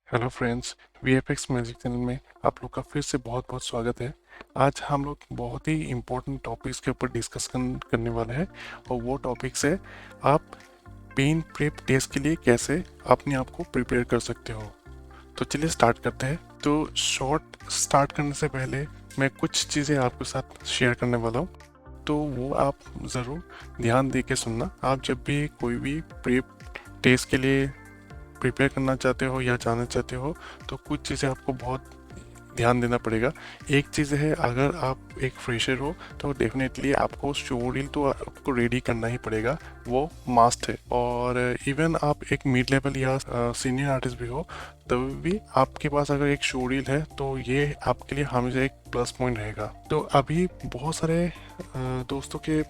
Hello friends, VFX magic channel में आप लोग का फिर से बहुत बहुत स्वागत है। आज हम लोग बहुत ही इम्पोर्टेंट टॉपिक्स के ऊपर डिस्कशन करने वाले हैं और वो टॉपिक्स है आप पेन प्रेप टेस्ट के लिए कैसे अपने आप को प्रिपेयर कर सकते हो। तो चलिए स्टार्ट करते हैं। तो शॉर्ट स्टार्ट करने से पहले मैं कुछ चीज़ें आपके साथ शेयर करने वाला हूँ, तो वो आप ज़रूर ध्यान दे के सुनना। आप जब भी कोई भी प्रेप टेस्ट के लिए प्रिपेयर करना चाहते हो या जाना चाहते हो तो कुछ चीज़ें आपको बहुत ध्यान देना पड़ेगा। एक चीज़ है, अगर आप एक फ्रेशर हो तो डेफिनेटली आपको शो रील तो आपको रेडी करना ही पड़ेगा, वो मास्ट है। और इवन आप एक मिड लेवल या सीनियर आर्टिस्ट भी हो तब भी आपके पास अगर एक शो रील है तो ये आपके लिए हमेशा एक प्लस पॉइंट रहेगा। तो अभी बहुत सारे दोस्तों के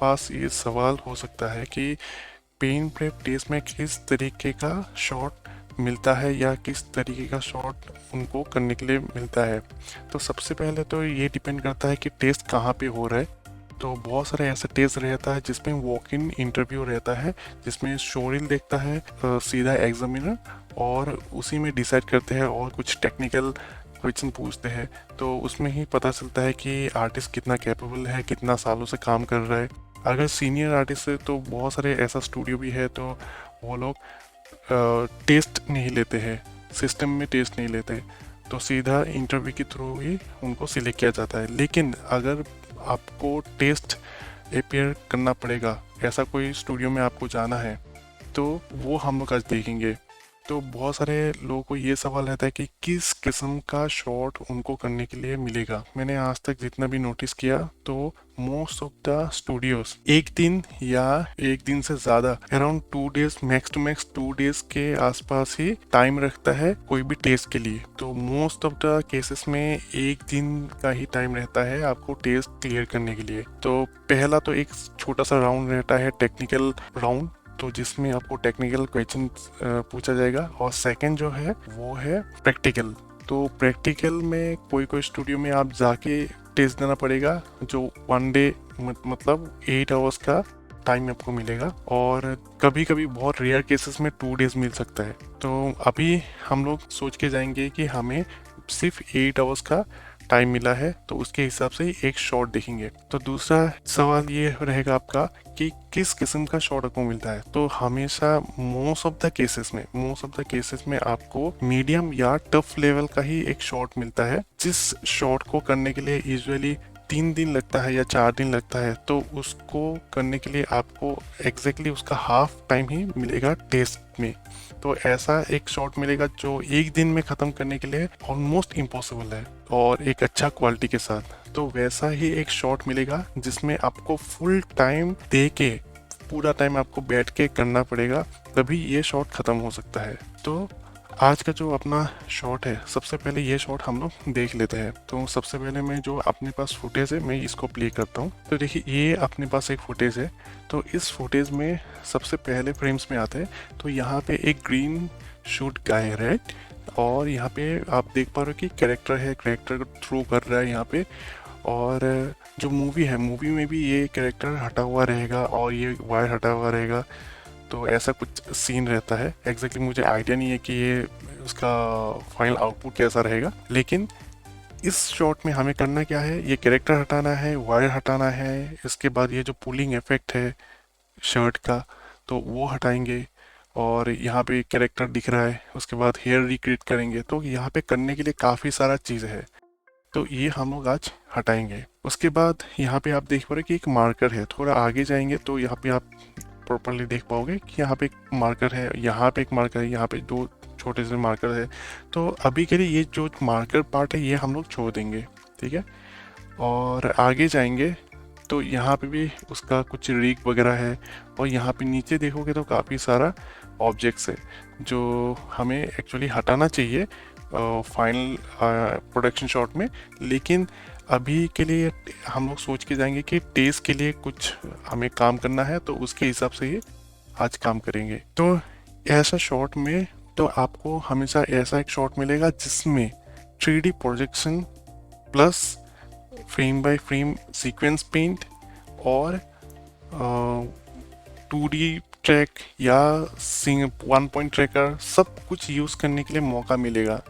पास ये सवाल हो सकता है कि पेन प्रेप टेस्ट में किस तरीके का शॉट मिलता है या किस तरीके का शॉट उनको करने के लिए मिलता है। तो सबसे पहले तो ये डिपेंड करता है कि टेस्ट कहाँ पे हो रहा है। तो बहुत सारे ऐसे टेस्ट रहता है जिसमें वॉक इन इंटरव्यू रहता है, जिसमें शोरील देखता है सीधा एग्जामिनर और उसी में डिसाइड करते हैं और कुछ टेक्निकल क्वेश्चन पूछते हैं। तो उसमें ही पता चलता है कि आर्टिस्ट कितना कैपेबल है, कितना सालों से काम कर रहा है। अगर सीनियर आर्टिस्ट है तो बहुत सारे ऐसा स्टूडियो भी है तो वो लोग टेस्ट नहीं लेते हैं, सिस्टम में टेस्ट नहीं लेते, तो सीधा इंटरव्यू के थ्रू ही उनको सिलेक्ट किया जाता है। लेकिन अगर आपको टेस्ट अपेयर करना पड़ेगा, ऐसा कोई स्टूडियो में आपको जाना है, तो वो हम लोग आज देखेंगे। तो बहुत सारे लोगों को ये सवाल रहता है कि किस किस्म का शॉट उनको करने के लिए मिलेगा। मैंने आज तक जितना भी नोटिस किया तो मोस्ट ऑफ द स्टूडियोज एक दिन या एक दिन से ज्यादा around 2 days, max to max 2 days के आसपास ही टाइम रखता है कोई भी टेस्ट के लिए। तो मोस्ट ऑफ द केसेस में एक दिन का ही टाइम रहता है आपको टेस्ट क्लियर करने के लिए। तो पहला तो एक छोटा सा राउंड रहता है, टेक्निकल राउंड, तो जिसमें आपको टेक्निकल क्वेश्चन पूछा जाएगा। और सेकंड जो है वो है प्रैक्टिकल। तो प्रैक्टिकल में कोई कोई स्टूडियो में आप जाके टेस्ट देना पड़ेगा, जो 1 डे मतलब 8 आवर्स का टाइम आपको मिलेगा। और कभी कभी बहुत रेयर केसेस में 2 डेज मिल सकता है। तो अभी हम लोग सोच के जाएंगे कि हमें सिर्फ 8 आवर्स का टाइम मिला है, तो उसके हिसाब से एक शॉट देखेंगे। तो दूसरा सवाल ये रहेगा आपका कि किस किस्म का शॉट आपको मिलता है। तो हमेशा मोस्ट ऑफ द केसेस में आपको मीडियम या टफ लेवल का ही एक शॉट मिलता है, जिस शॉट को करने के लिए यूजुअली 3 दिन लगता है या 4 दिन लगता है। तो उसको करने के लिए आपको एग्जैक्टली उसका हाफ टाइम ही मिलेगा टेस्ट में। तो ऐसा एक शॉट मिलेगा जो एक दिन में ख़त्म करने के लिए ऑलमोस्ट इम्पॉसिबल है और एक अच्छा क्वालिटी के साथ। तो वैसा ही एक शॉट मिलेगा जिसमें आपको फुल टाइम दे के, पूरा टाइम आपको बैठ के करना पड़ेगा, तभी ये शॉट ख़त्म हो सकता है। तो आज का जो अपना शॉट है, सबसे पहले ये शॉट हम लोग देख लेते हैं। तो सबसे पहले मैं जो अपने पास फुटेज है मैं इसको प्ले करता हूँ। तो देखिए ये अपने पास एक फुटेज है। तो इस फुटेज में सबसे पहले फ्रेम्स में आते हैं तो यहाँ पे एक ग्रीन शूट गाय है, राइट। और यहाँ पे आप देख पा रहे हो कि कैरेक्टर है, कैरेक्टर थ्रो कर रहा है यहाँ पे। और जो मूवी है, मूवी में भी ये कैरेक्टर हटा हुआ रहेगा और ये वायर हटा हुआ रहेगा। तो ऐसा कुछ सीन रहता है। एग्जैक्टली मुझे आइडिया नहीं है कि ये उसका फाइनल आउटपुट कैसा रहेगा, लेकिन इस शॉट में हमें करना क्या है, ये कैरेक्टर हटाना है, वायर हटाना है, इसके बाद ये जो पुलिंग इफेक्ट है शर्ट का तो वो हटाएंगे। और यहाँ पे कैरेक्टर दिख रहा है, उसके बाद हेयर रिक्रिएट करेंगे। तो यहाँ पे करने के लिए काफ़ी सारा चीज़ है, तो ये हम लोग आज हटाएंगे। उसके बाद यहाँ पे आप देख पा रहे कि एक मार्कर है। थोड़ा आगे जाएंगे तो यहाँ पे आप प्रॉपरली देख पाओगे कि यहाँ पे एक मार्कर है, यहाँ पे एक मार्कर है, यहाँ पे 2 छोटे से मार्कर है। तो अभी के लिए ये जो मार्कर पार्ट है ये हम लोग छोड़ देंगे, ठीक है। और आगे जाएंगे तो यहाँ पे भी उसका कुछ रिग वगैरह है। और यहाँ पे नीचे देखोगे तो काफ़ी सारा ऑब्जेक्ट्स है जो हमें एक्चुअली हटाना चाहिए फाइनल प्रोडक्शन शॉट में। लेकिन अभी के लिए हम लोग सोच के जाएंगे कि टेस्ट के लिए कुछ हमें काम करना है, तो उसके हिसाब से ही आज काम करेंगे। तो ऐसा शॉट में तो आपको हमेशा ऐसा एक शॉट मिलेगा जिसमें 3D projection plus frame by frame sequence paint और 2D ट्रैक या सिंग 1 पॉइंट ट्रैकर सब कुछ यूज़ करने के लिए मौका मिलेगा।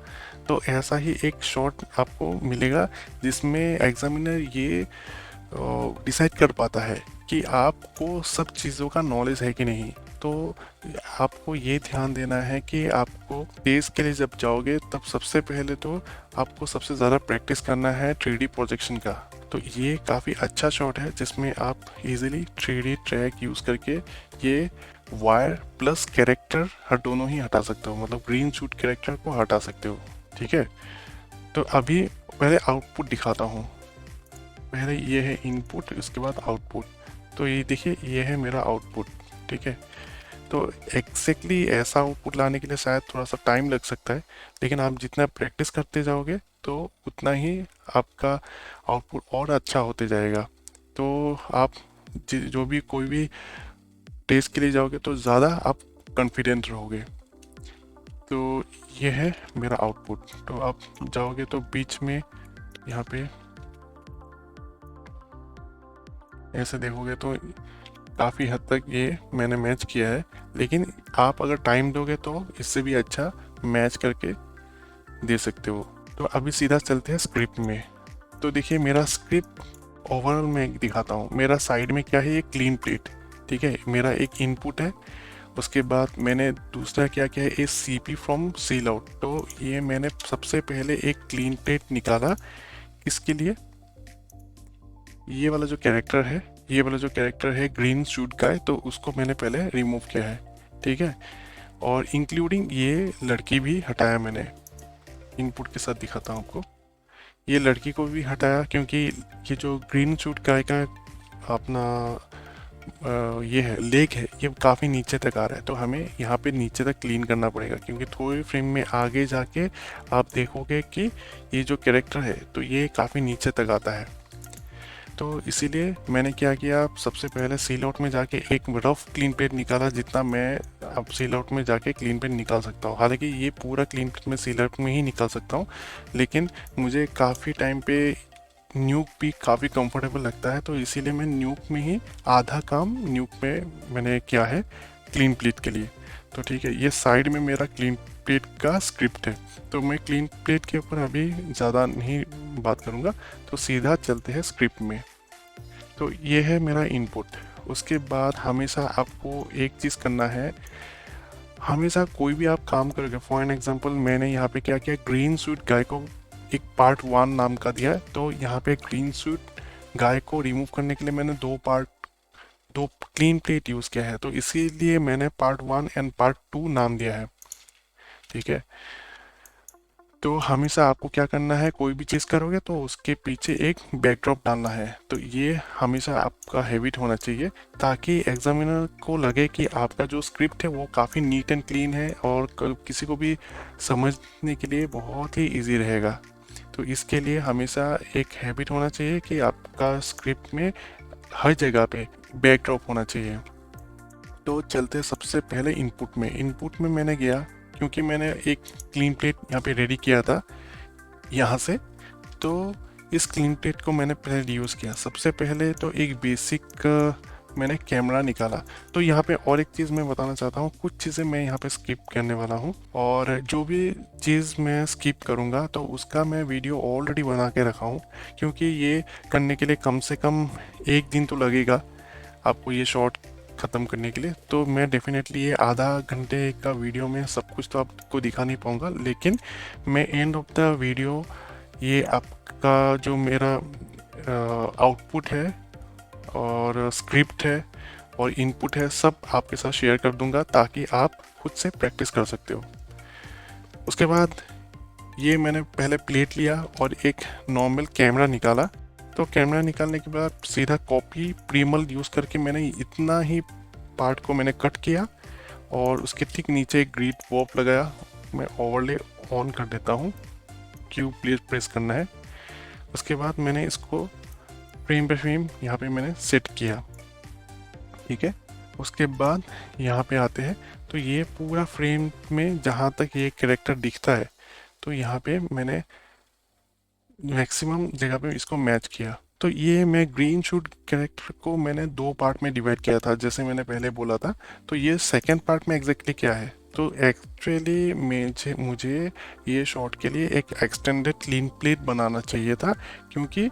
तो ऐसा ही एक शॉट आपको मिलेगा जिसमें एग्जामिनर ये डिसाइड कर पाता है कि आपको सब चीज़ों का नॉलेज है कि नहीं। तो आपको ये ध्यान देना है कि आपको टेस्ट के लिए जब जाओगे तब सबसे पहले तो आपको सबसे ज़्यादा प्रैक्टिस करना है 3D प्रोजेक्शन का। तो ये काफ़ी अच्छा शॉट है जिसमें आप इजीली 3D ट्रैक यूज़ करके ये वायर प्लस कैरेक्टर दोनों ही हटा सकते हो, मतलब ग्रीन शूट कैरेक्टर को हटा सकते हो। ठीक है, तो अभी पहले आउटपुट दिखाता हूँ। पहले ये है इनपुट, इसके बाद आउटपुट। तो ये देखिए, ये है मेरा आउटपुट। ठीक है, तो एग्जैक्टली ऐसा आउटपुट लाने के लिए शायद थोड़ा सा टाइम लग सकता है, लेकिन आप जितना प्रैक्टिस करते जाओगे तो उतना ही आपका आउटपुट और अच्छा होते जाएगा। तो आप जो भी कोई भी टेस्ट के लिए जाओगे तो ज़्यादा आप कॉन्फिडेंट रहोगे। तो ये है मेरा आउटपुट। तो आप जाओगे तो बीच में यहाँ पे ऐसे देखोगे तो काफ़ी हद तक ये मैंने मैच किया है, लेकिन आप अगर टाइम दोगे तो इससे भी अच्छा मैच करके दे सकते हो। तो अभी सीधा चलते हैं स्क्रिप्ट में। तो देखिए, मेरा स्क्रिप्ट ओवरऑल मैं दिखाता हूँ। मेरा साइड में क्या है, ये क्लीन प्लेट। ठीक है, मेरा एक इनपुट है। उसके बाद मैंने दूसरा क्या किया है, ए CP फ्रॉम सील आउट। तो ये मैंने सबसे पहले एक क्लीन प्लेट निकाला। इसके लिए ये वाला जो कैरेक्टर है, ये वाला जो कैरेक्टर है ग्रीन शूट का है, तो उसको मैंने पहले रिमूव किया है। ठीक है, और इंक्लूडिंग ये लड़की भी हटाया मैंने। इनपुट के साथ दिखाता हूँ आपको। ये लड़की को भी हटाया क्योंकि ये जो ग्रीन शूट गाय का अपना ये है लेग है, ये काफ़ी नीचे तक आ रहा है। तो हमें यहाँ पे नीचे तक क्लीन करना पड़ेगा, क्योंकि थोड़ी फ्रेम में आगे जाके आप देखोगे कि ये जो कैरेक्टर है तो ये काफ़ी नीचे तक आता है। तो इसीलिए मैंने क्या किया, सबसे पहले सील आउट में जाके एक रफ क्लीन प्लेट निकाला, जितना मैं अब सील आउट में जाके क्लीन प्लेट निकाल सकता हूँ। हालांकि ये पूरा क्लीन प्लेट मैं सील आउट में ही निकाल सकता हूँ, लेकिन मुझे काफ़ी टाइम पे न्यूक भी काफ़ी कंफर्टेबल लगता है, तो इसीलिए मैं न्यूक में ही आधा काम न्यूक में मैंने किया है क्लीन प्लेट के लिए। तो ठीक है, ये साइड में मेरा क्लीन प्लेट का स्क्रिप्ट है। तो मैं क्लीन प्लेट के ऊपर अभी ज़्यादा नहीं बात करूँगा, तो सीधा चलते हैं स्क्रिप्ट में। तो ये है मेरा इनपुट। उसके बाद हमेशा आपको एक चीज़ करना है, हमेशा कोई भी आप काम करोगे, फॉर एन एग्जांपल मैंने यहाँ पे क्या किया, ग्रीन सूट गाय को एक पार्ट 1 नाम का दिया है। तो यहाँ पे ग्रीन सूट गाय को रिमूव करने के लिए मैंने दो क्लीन प्लेट यूज़ किया है, तो इसीलिए मैंने पार्ट 1 एंड पार्ट 2 नाम दिया है। ठीक है, तो हमेशा आपको क्या करना है, कोई भी चीज़ करोगे तो उसके पीछे एक बैकड्रॉप डालना है। तो ये हमेशा आपका हैबिट होना चाहिए, ताकि एग्जामिनर को लगे कि आपका जो स्क्रिप्ट है वो काफ़ी नीट एंड क्लीन है और किसी को भी समझने के लिए बहुत ही इजी रहेगा। तो इसके लिए हमेशा एक हैबिट होना चाहिए कि आपका स्क्रिप्ट में हर जगह पे बैकड्रॉप होना चाहिए। तो चलते सबसे पहले इनपुट में मैंने गया, क्योंकि मैंने एक क्लीन प्लेट यहाँ पे रेडी किया था यहाँ से। तो इस क्लीन प्लेट को मैंने पहले यूज़ किया। सबसे पहले तो एक बेसिक मैंने कैमरा निकाला। तो यहाँ पे और एक चीज़ मैं बताना चाहता हूँ, कुछ चीज़ें मैं यहाँ पे स्किप करने वाला हूँ, और जो भी चीज़ मैं स्किप करूँगा तो उसका मैं वीडियो ऑलरेडी बना के रखा हूँ, क्योंकि ये करने के लिए कम से कम 1 दिन तो लगेगा आपको ये शॉट ख़त्म करने के लिए। तो मैं डेफिनेटली ये आधा घंटे का वीडियो में सब कुछ तो आपको दिखा नहीं पाऊँगा, लेकिन मैं एंड ऑफ द वीडियो ये आपका जो मेरा आउटपुट है और स्क्रिप्ट है और इनपुट है सब आपके साथ शेयर कर दूंगा, ताकि आप खुद से प्रैक्टिस कर सकते हो। उसके बाद ये मैंने पहले प्लेट लिया और एक नॉर्मल कैमरा निकाला। तो कैमरा निकालने के बाद सीधा कॉपी प्रीमल यूज़ करके मैंने इतना ही पार्ट को मैंने कट किया और उसके ठीक नीचे एक ग्रिड वॉप लगाया। मैं ओवरले ऑन कर देता हूँ, क्यू प्रेस करना है। उसके बाद मैंने इसको फ्रेम पे फ्रेम यहाँ पे मैंने सेट किया। ठीक है, उसके बाद यहाँ पे आते हैं। तो ये पूरा फ्रेम में जहाँ तक ये कैरेक्टर दिखता है, तो यहाँ पे मैंने मैक्सिमम जगह पे इसको मैच किया। तो ये मैं ग्रीन शूट कैरेक्टर को मैंने दो पार्ट में डिवाइड किया था, जैसे मैंने पहले बोला था। तो ये सेकंड पार्ट में एग्जैक्टली क्या है, तो एक्चुअली मुझे ये शॉट के लिए एक एक्सटेंडेड क्लीन प्लेट बनाना चाहिए था, क्योंकि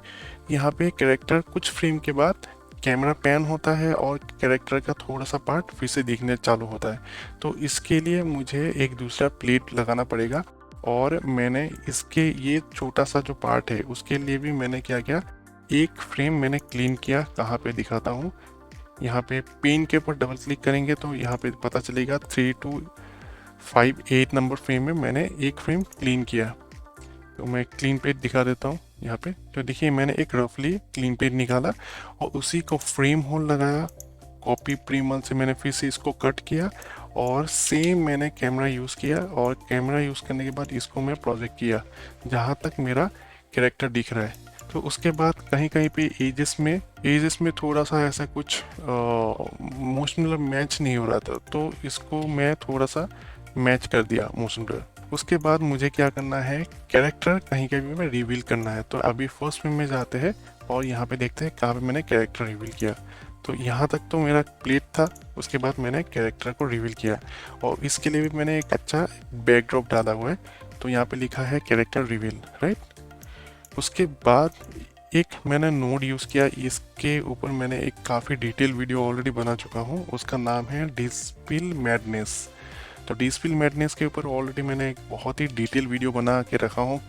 यहाँ पे कैरेक्टर कुछ फ्रेम के बाद कैमरा पैन होता है और कैरेक्टर का थोड़ा सा पार्ट फिर से दिखने चालू होता है। तो इसके लिए मुझे एक दूसरा प्लेट लगाना पड़ेगा, और मैंने इसके ये छोटा सा जो पार्ट है उसके लिए भी मैंने क्या किया, एक फ्रेम मैंने क्लीन किया। कहाँ पे दिखाता हूँ, यहाँ पे पेन के ऊपर डबल क्लिक करेंगे तो यहाँ पे पता चलेगा 3258 नंबर फ्रेम में मैंने एक फ्रेम क्लीन किया। तो मैं क्लीन पेज दिखा देता हूँ यहाँ पे। तो देखिए मैंने एक रफली क्लीन पेज निकाला और उसी को फ्रेम होल लगाया, कॉपी प्रीमल से मैंने फिर से इसको कट किया, और सेम मैंने कैमरा यूज़ किया, और कैमरा यूज़ करने के बाद इसको मैं प्रोजेक्ट किया जहाँ तक मेरा कैरेक्टर दिख रहा है। तो उसके बाद कहीं कहीं पे एजेस में थोड़ा सा ऐसा कुछ मोशन मैच नहीं हो रहा था, तो इसको मैं थोड़ा सा मैच कर दिया मोशन ब्लर। उसके बाद मुझे क्या करना है, कैरेक्टर कहीं कहीं पे रिवील करना है। तो अभी फर्स्ट फ्रेम में जाते हैं और यहाँ पे देखते हैं कहाँ पे मैंने कैरेक्टर रिवील किया। तो यहाँ तक तो मेरा प्लेट था, उसके बाद मैंने कैरेक्टर को रिवील किया, और इसके लिए भी मैंने एक अच्छा बैकड्रॉप डाला हुआ है। तो यहाँ पे लिखा है कैरेक्टर रिवील, राइट। उसके बाद एक मैंने नोड यूज़ किया, इसके ऊपर मैंने एक काफ़ी डिटेल वीडियो ऑलरेडी बना चुका हूँ, उसका नाम है डिस्पिल मैडनेस। तो डिस्पिल मैडनेस के ऊपर ऑलरेडी मैंने एक बहुत ही डिटेल वीडियो बना के रखा हूँ,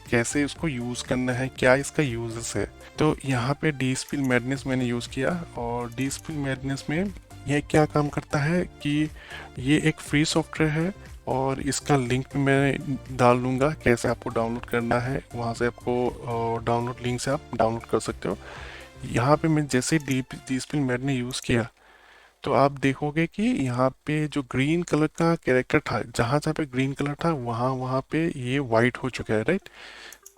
कैसे इसको यूज़ करना है, क्या इसका यूजेस है। तो यहाँ पे डिस्पिल मैडनेस मैंने यूज़ किया, और डिस्पिल मैडनेस में यह क्या काम करता है कि ये एक फ्री सॉफ्टवेयर है, और इसका लिंक भी मैं डाल दूँगा कैसे आपको डाउनलोड करना है, वहाँ से आपको डाउनलोड लिंक से आप डाउनलोड कर सकते हो। यहाँ पे मैं जैसे डिस्पिल मैड ने यूज़ किया, तो आप देखोगे कि यहाँ पे जो ग्रीन कलर का कैरेक्टर था, जहाँ जहाँ पे ग्रीन कलर था वहाँ वहाँ पे ये वाइट हो चुका है, राइट।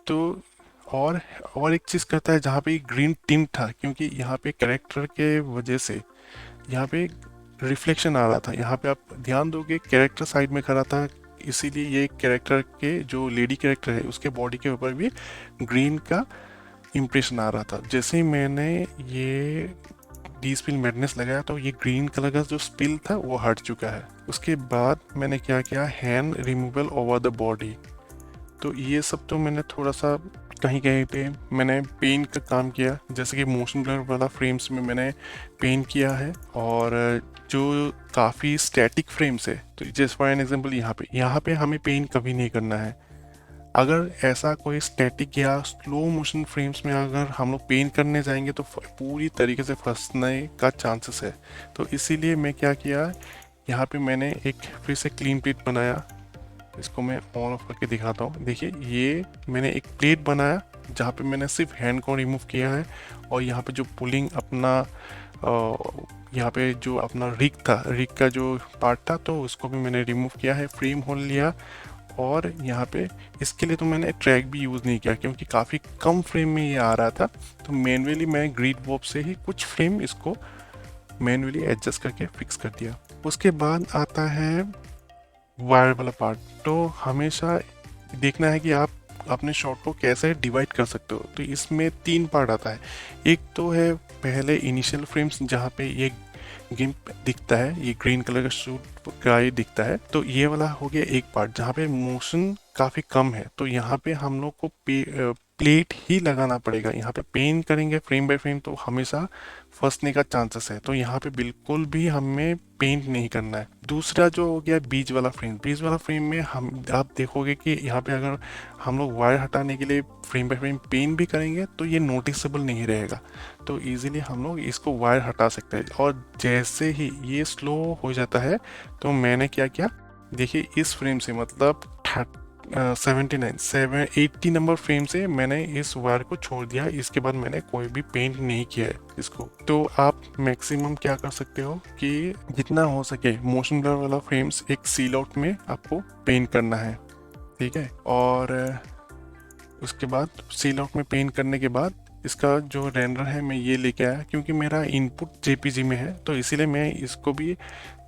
तो और एक चीज़ करता है, जहाँ पे ग्रीन टिंट था, क्योंकि यहाँ पे कैरेक्टर के वजह से यहाँ पे रिफ्लेक्शन आ रहा था। यहाँ पे आप ध्यान दोगे कैरेक्टर साइड में खड़ा था, इसीलिए ये कैरेक्टर के जो लेडी कैरेक्टर है उसके बॉडी के ऊपर भी ग्रीन का इम्प्रेशन आ रहा था। जैसे ही मैंने ये डी स्पिल मैडनेस लगाया तो ये ग्रीन कलर का जो स्पिल था वो हट चुका है। उसके बाद मैंने क्या किया, hand removal over the body. तो ये सब तो मैंने थोड़ा सा कहीं कहीं पे मैंने पेंट का काम किया, जैसे कि मोशन ब्लर वाला फ्रेम्स में मैंने पेंट किया है, और जो काफ़ी स्टैटिक फ्रेम्स है, तो जैसे फॉर एन एग्जांपल यहाँ पे हमें पेंट कभी नहीं करना है। अगर ऐसा कोई स्टैटिक या स्लो मोशन फ्रेम्स में अगर हम लोग पेंट करने जाएंगे तो पूरी तरीके से फंसने का चांसेस है। तो इसीलिए मैं क्या किया, यहाँ पे मैंने एक फिर से क्लीन प्लेट बनाया। इसको मैं ऑन ऑफ करके दिखाता हूँ। देखिए ये मैंने एक प्लेट बनाया जहाँ पे मैंने सिर्फ हैंड को रिमूव किया है, और यहाँ पे जो पुलिंग अपना यहाँ पे जो अपना रिग का जो पार्ट था तो उसको भी मैंने रिमूव किया है, फ्रेम होल लिया। और यहाँ पे इसके लिए तो मैंने ट्रैक भी यूज़ नहीं किया, क्योंकि काफ़ी कम फ्रेम में ये आ रहा था। तो मैनुअली मैं ग्रिड वॉप से ही कुछ फ्रेम इसको मैनुअली एडजस्ट करके फिक्स कर दिया। उसके बाद आता है वायर वाला पार्ट। तो हमेशा देखना है कि आप अपने शॉट को कैसे डिवाइड कर सकते हो। तो इसमें 3 पार्ट आता है। एक तो है पहले इनिशियल फ्रेम्स जहाँ पे ये गिम्प दिखता है, ये ग्रीन कलर का सूट का ये दिखता है। तो ये वाला हो गया एक पार्ट जहाँ पे मोशन काफ़ी कम है। तो यहाँ पे हम लोग को प्लेट ही लगाना पड़ेगा। यहाँ पे पेन करेंगे फ्रेम बाय फ्रेम तो हमेशा फंसने का चांसेस है। तो यहाँ पे बिल्कुल भी हमें पेंट नहीं करना है। दूसरा जो हो गया बीच वाला फ्रेम में हम आप देखोगे कि यहाँ पे अगर हम लोग वायर हटाने के लिए फ्रेम बाय फ्रेम पेंट भी करेंगे तो ये नोटिसेबल नहीं रहेगा। तो इजीली हम लोग इसको वायर हटा सकते हैं। और जैसे ही ये स्लो हो जाता है तो मैंने क्या किया, देखिए इस फ्रेम से मतलब 80 नंबर फ्रेम से मैंने इस वायर को छोड़ दिया। इसके बाद मैंने कोई भी पेंट नहीं किया है इसको। तो आप मैक्सिमम क्या कर सकते हो कि जितना हो सके मोशन ब्लर वाला फ्रेम्स एक सील आउट में आपको पेंट करना है, ठीक है। और उसके बाद सील आउट में पेंट करने के बाद इसका जो रेंडर है मैं ये लेके आया, क्योंकि मेरा इनपुट जेपीजी में है तो इसीलिए मैं इसको भी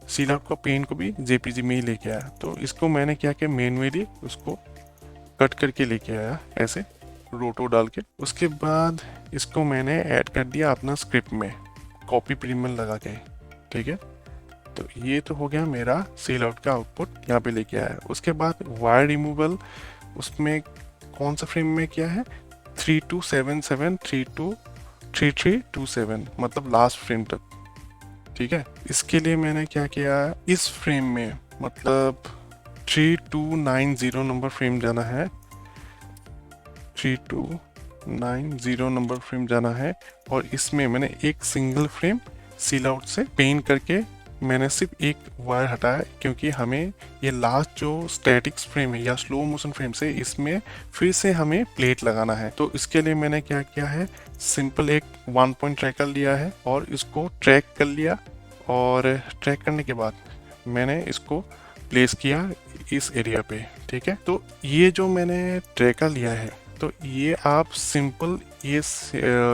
सील आउट का पेन को भी जेपीजी में ही लेके आया। तो इसको मैंने क्या किया, मैनुअली उसको कट करके लेके आया ऐसे। रोटो डाल के। उसके बाद इसको मैंने ऐड कर दिया अपना स्क्रिप्ट में कॉपी प्रीमियम लगा के, ठीक है। तो ये तो हो गया मेरा सेल आउट का आउटपुट यहाँ पे लेके आया। उसके बाद वायर रिमूवल उसमें कौन सा फ्रेम में किया है, 3277 3327, मतलब लास्ट फ्रेम तक, ठीक है। इसके लिए मैंने क्या किया, इस फ्रेम में मतलब 3290 नंबर फ्रेम जाना है, 3290 नंबर फ्रेम जाना है। और इसमें मैंने एक सिंगल फ्रेम सील आउट से पेंट करके मैंने सिर्फ एक वायर हटाया, क्योंकि हमें ये लास्ट जो स्टैटिक्स फ्रेम है या स्लो मोशन फ्रेम से इसमें फिर से हमें प्लेट लगाना है। तो इसके लिए मैंने क्या किया है, सिंपल एक 1 पॉइंट ट्रैकर लिया है और इसको ट्रैक कर लिया, और ट्रैक करने के बाद मैंने इसको प्लेस किया इस एरिया पे, ठीक है। तो ये जो मैंने ट्रैकर लिया है, तो ये आप सिंपल ये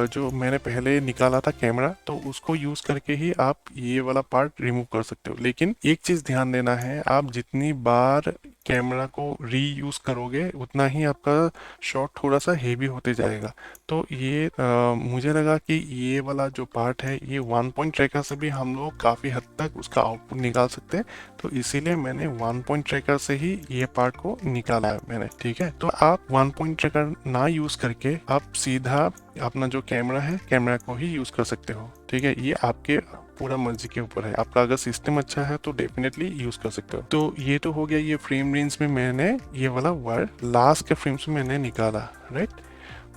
जो मैंने पहले निकाला था कैमरा, तो उसको यूज करके ही आप ये वाला पार्ट रिमूव कर सकते हो। लेकिन एक चीज ध्यान देना है, आप जितनी बार कैमरा को रीयूज करोगे उतना ही आपका शॉट थोड़ा सा हेवी होते जाएगा। तो ये मुझे लगा कि ये वाला जो पार्ट है, ये 1 पॉइंट ट्रैकर से भी हम लोग काफ़ी हद तक उसका आउटपुट निकाल सकते हैं। तो इसीलिए मैंने 1 पॉइंट ट्रैकर से ही ये पार्ट को निकाला है मैंने, ठीक है। तो आप 1 पॉइंट ट्रैकर ना यूज करके आप सीधा अपना जो कैमरा है, कैमरा को ही यूज कर सकते हो, ठीक है। ये आपके पूरा मर्जी के ऊपर है, आपका अगर सिस्टम अच्छा है तो डेफिनेटली यूज कर सकते हो। तो ये तो हो गया, ये फ्रेम रेंज में मैंने ये वाला वायर लास्ट के फ्रेम से मैंने निकाला, राइट।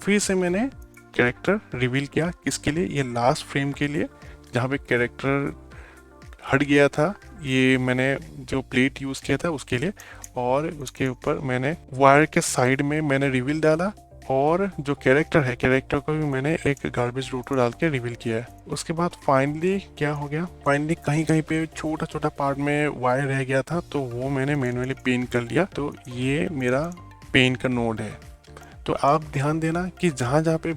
फिर से मैंने कैरेक्टर रिवील किया, किसके लिए, ये लास्ट फ्रेम के लिए जहाँ पे कैरेक्टर हट गया था, ये मैंने जो प्लेट यूज किया था उसके लिए। और उसके ऊपर मैंने वायर के साइड में मैंने रिवील डाला, और जो कैरेक्टर है, कैरेक्टर को भी मैंने एक गार्बेज रोटो डाल के रिवील किया है। उसके बाद फाइनली क्या हो गया, फाइनली कहीं कहीं पे छोटा छोटा पार्ट में वायर रह गया था, तो वो मैंने मैन्युअली पेंट कर लिया। तो ये मेरा पेंट का नोड है। तो आप ध्यान देना कि जहाँ जहाँ पे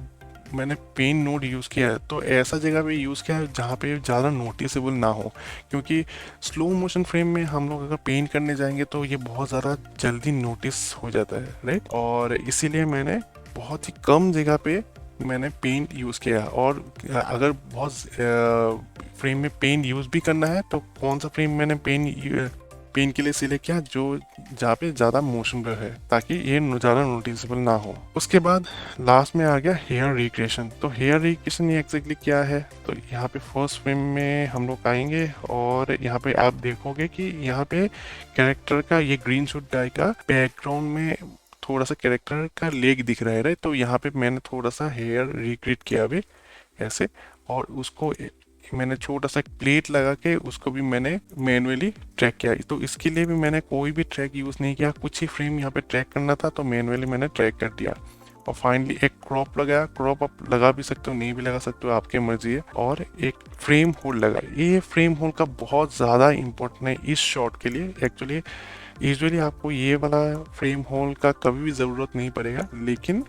मैंने पेन नोड यूज़ किया है, तो ऐसा जगह पे यूज़ किया है जहाँ पे ज़्यादा नोटिसेबल ना हो, क्योंकि स्लो मोशन फ्रेम में हम लोग अगर पेंट करने जाएंगे तो ये बहुत ज़्यादा जल्दी नोटिस हो जाता है, राइट। और इसीलिए मैंने बहुत ही कम जगह पे मैंने पेंट यूज़ किया। और अगर बहुत फ्रेम में पेंट यूज़ भी करना है तो कौन सा फ्रेम मैंने पेन के लिए सिलेक्ट किया, जो जहाँ पे ज़्यादा मोशन ब्लर है, ताकि ये ज़्यादा नोटिसेबल ना हो। उसके बाद लास्ट में आ गया हेयर रिक्रिएशन। तो हेयर रिक्रिएशन ये एक्जैक्टली क्या है, तो यहाँ पे फर्स्ट फ्रेम में हम लोग आएंगे और यहाँ पे आप देखोगे कि यहाँ पे कैरेक्टर का ये ग्रीन सूट डाई का बैकग्राउंड में थोड़ा सा कैरेक्टर का लेग दिख रहा है, राइट। तो यहाँ पे मैंने थोड़ा सा हेयर रिक्रिएट किया अभी ऐसे, और उसको मैंने छोटा सा प्लेट लगा के उसको भी मैंने मैनुअली ट्रैक किया। तो इसके लिए भी मैंने कोई भी ट्रैक यूज़ नहीं किया, कुछ ही फ्रेम यहाँ पे ट्रैक करना था तो मैनुअली मैंने ट्रैक कर दिया। और फाइनली एक क्रॉप लगाया, क्रॉप आप लगा भी सकते हो, नहीं भी लगा सकते हो, आपकी मर्जी है। और एक फ्रेम होल्ड लगा, ये फ्रेम होल्ड का बहुत ज़्यादा इंपॉर्टेंट है इस शॉट के लिए। एक्चुअली यूजुअली आपको ये वाला फ्रेम होल्ड का कभी भी ज़रूरत नहीं पड़ेगा, लेकिन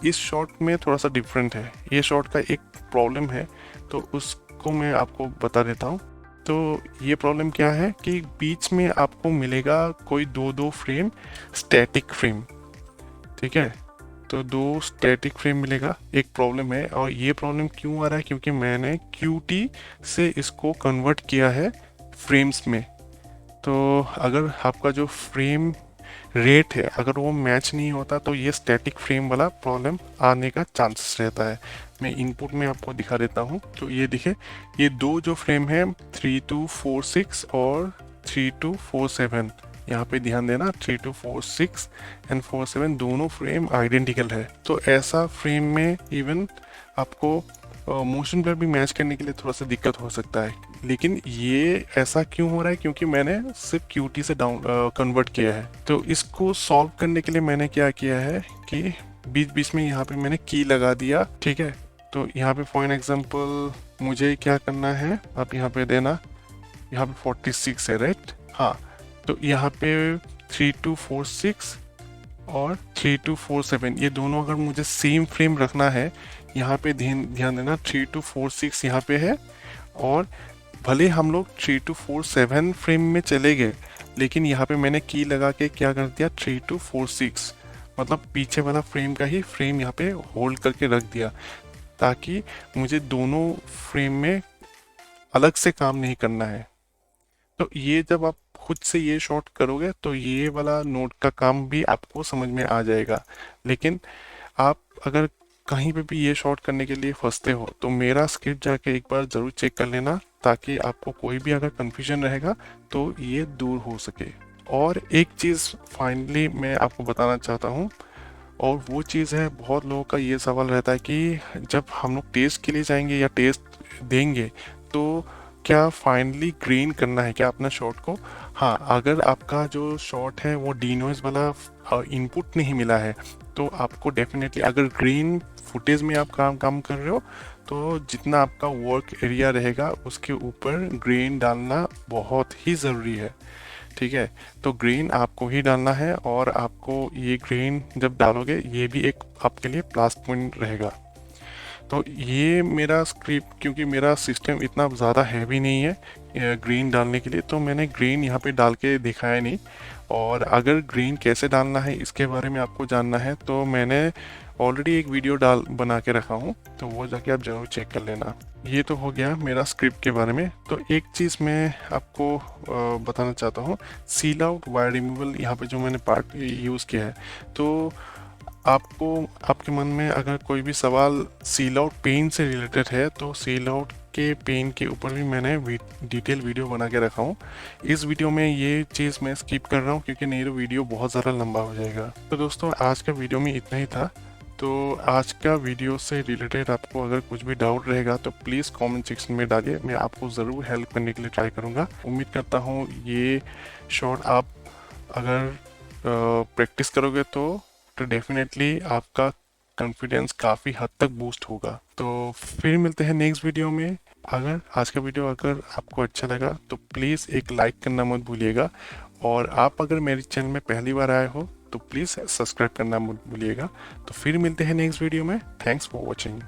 इस शॉट में थोड़ा सा डिफरेंट है। ये शॉट का एक प्रॉब्लम है, तो उसको मैं आपको बता देता हूँ। तो ये प्रॉब्लम क्या है कि बीच में आपको मिलेगा कोई दो फ्रेम स्टैटिक फ्रेम, ठीक है। तो 2 स्टैटिक फ्रेम मिलेगा, एक प्रॉब्लम है। और ये प्रॉब्लम क्यों आ रहा है, क्योंकि मैंने QT से इसको कन्वर्ट किया है फ्रेम्स में। तो अगर आपका जो फ्रेम रेट है अगर वो मैच नहीं होता तो ये स्टैटिक फ्रेम वाला प्रॉब्लम आने का चांसेस रहता है। मैं इनपुट में आपको दिखा देता हूँ। तो ये दिखे, ये 2 जो फ्रेम है 3246 और 3247, यहाँ पे ध्यान देना 3246 एंड 47 दोनों फ्रेम आइडेंटिकल है। तो ऐसा फ्रेम में इवन आपको मोशन ब्लर भी मैच करने के लिए थोड़ा सा दिक्कत हो सकता है। लेकिन ये ऐसा क्यों हो रहा है, क्योंकि मैंने सिर्फ QT से डाउन कन्वर्ट किया है। तो इसको सॉल्व करने के लिए मैंने क्या किया है कि बीच बीच में यहाँ पे मैंने की लगा दिया, ठीक है। तो यहाँ पे फॉर एग्जांपल मुझे क्या करना है, आप यहाँ पे देना, यहाँ पे 46 है, राइट। हाँ, तो यहाँ पे 3246 और 3247 ये दोनों अगर मुझे सेम फ्रेम रखना है, यहाँ पे ध्यान देना 3246 यहाँ पे है, और भले हम लोग 3247 फ्रेम में चले गए, लेकिन यहाँ पे मैंने की लगा के क्या कर दिया 3246, मतलब पीछे वाला फ्रेम का ही फ्रेम यहाँ पे होल्ड करके रख दिया, ताकि मुझे दोनों फ्रेम में अलग से काम नहीं करना है। तो ये जब आप खुद से ये शॉट करोगे तो ये वाला नोट का काम भी आपको समझ में आ जाएगा। लेकिन आप अगर कहीं पे भी ये शॉट करने के लिए फंसते हो तो मेरा स्क्रिप्ट जाके एक बार ज़रूर चेक कर लेना, ताकि आपको कोई भी अगर कन्फ्यूजन रहेगा तो ये दूर हो सके। और एक चीज़ फाइनली मैं आपको बताना चाहता हूँ, और वो चीज़ है, बहुत लोगों का ये सवाल रहता है कि जब हम लोग टेस्ट के लिए जाएंगे या टेस्ट देंगे तो क्या फाइनली ग्रीन करना है क्या अपना शॉट को। हाँ, अगर आपका जो शॉट है वो डीनोइज वाला इनपुट नहीं मिला है तो आपको डेफिनेटली, अगर ग्रीन फुटेज में आप काम कर रहे हो तो जितना आपका वर्क एरिया रहेगा उसके ऊपर ग्रीन डालना बहुत ही ज़रूरी है। ठीक है, तो ग्रीन आपको ही डालना है, और आपको ये ग्रीन जब डालोगे ये भी एक आपके लिए प्लस पॉइंट रहेगा। तो ये मेरा स्क्रिप्ट, क्योंकि मेरा सिस्टम इतना ज़्यादा हैवी नहीं है ग्रीन डालने के लिए, तो मैंने ग्रीन यहाँ पे डाल के दिखाया नहीं। और अगर ग्रीन कैसे डालना है इसके बारे में आपको जानना है तो मैंने ऑलरेडी एक वीडियो बना के रखा हूँ, तो वो जाके आप ज़रूर चेक कर लेना। ये तो हो गया मेरा स्क्रिप्ट के बारे में। तो एक चीज़ मैं आपको बताना चाहता हूँ, सील आउट वायर रिमूवल यहाँ पे जो मैंने पार्ट यूज़ किया है। तो आपको, आपके मन में अगर कोई भी सवाल सील आउट पेन से रिलेटेड है तो सील आउट के पेन के ऊपर भी मैंने डिटेल वीडियो बना के रखा हूँ। इस वीडियो में ये चीज़ मैं स्किप कर रहा हूँ क्योंकि नहीं तो वीडियो बहुत ज़्यादा लंबा हो जाएगा। तो दोस्तों, आज का वीडियो में इतना ही था। तो आज का वीडियो से रिलेटेड आपको अगर कुछ भी डाउट रहेगा तो प्लीज़ कमेंट सेक्शन में डालिए, मैं आपको ज़रूर हेल्प करने के लिए ट्राई करूँगा। उम्मीद करता हूँ ये शॉट आप अगर प्रैक्टिस करोगे तो डेफिनेटली आपका कॉन्फिडेंस काफ़ी हद तक बूस्ट होगा। तो फिर मिलते हैं नेक्स्ट वीडियो में। अगर आज का वीडियो अगर आपको अच्छा लगा तो प्लीज़ एक लाइक करना मत भूलिएगा, और आप अगर मेरे चैनल में पहली बार आए हो तो प्लीज़ सब्सक्राइब करना मत भूलिएगा। तो फिर मिलते हैं नेक्स्ट वीडियो में। Thanks for watching.